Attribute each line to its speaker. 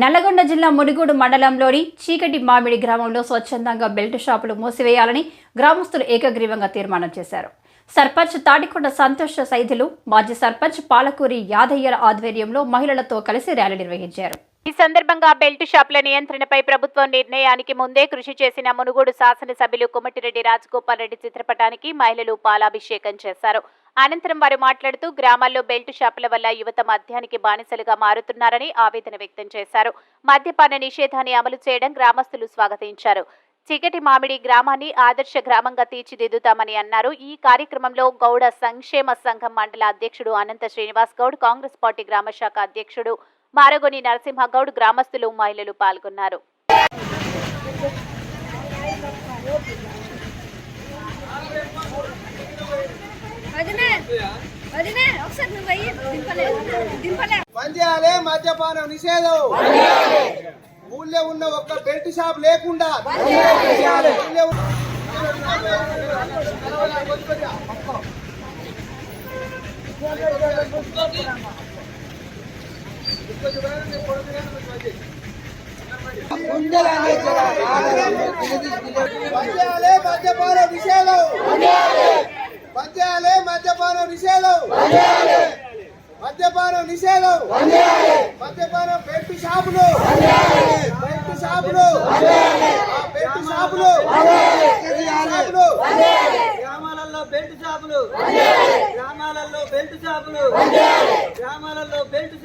Speaker 1: నల్లగొండ జిల్లా మునుగోడు మండలంలోని చీకటి మామిడి గ్రామంలో స్వచ్ఛందంగా బెల్ట్ షాపులు మూసివేయాలని గ్రామస్తులు ఏకగ్రీవంగా తీర్మానం చేశారు. సర్పంచ్ తాటికొండ సంతోష సైదులు, మాజీ సర్పంచ్ పాలకూరి యాదయ్యల ఆధ్వర్యంలో మహిళలతో కలిసి ర్యాలీ నిర్వహించారు.
Speaker 2: ఈ సందర్భంగా బెల్ట్ షాపుల నియంత్రణపై ప్రభుత్వం నిర్ణయానికి ముందే కృషి చేసిన మునుగోడు శాసనసభ్యులు కోమటిరెడ్డి రాజగోపాల్ రెడ్డి చిత్రపటానికి మహిళలు పాలాభిషేకం చేశారు. అనంతరం వారు మాట్లాడుతూ గ్రామాల్లో బెల్ట్ షాపుల వల్ల యువత మద్యానికి బానిసలుగా మారుతున్నారని ఆవేదన వ్యక్తం చేశారు. మద్యపాన నిషేధాన్ని అమలు చేయడం గ్రామస్తులు స్వాగతించారు. చీకటి మామిడి గ్రామాన్ని ఆదర్శ గ్రామంగా తీర్చిదిద్దుతామని అన్నారు. ఈ కార్యక్రమంలో గౌడ సంక్షేమ సంఘం మండల అధ్యక్షుడు అనంత శ్రీనివాస్ గౌడ్, కాంగ్రెస్ పార్టీ గ్రామ శాఖ అధ్యక్షుడు మారగొని నరసింహగౌడ్, గ్రామస్తులు, మహిళలు పాల్గొన్నారు.
Speaker 3: మద్యపానం నిషేధం, ఊళ్ళో ఉన్న ఒక్క బెల్ట్ షాప్ లేకుండా మద్యపానం నిషేధం, మద్యపానం నిషేధం, మద్యపానం నిషేధం, మద్యపానం బెల్ట్ షాపులు, బెల్ట్ షాపులు, బెల్ట్ షాపులు, గ్రామాలలో బెల్ట్ షాపులు, గ్రామాలలో బెల్ట్ షాపులు, గ్రామాలలో బెల్ట్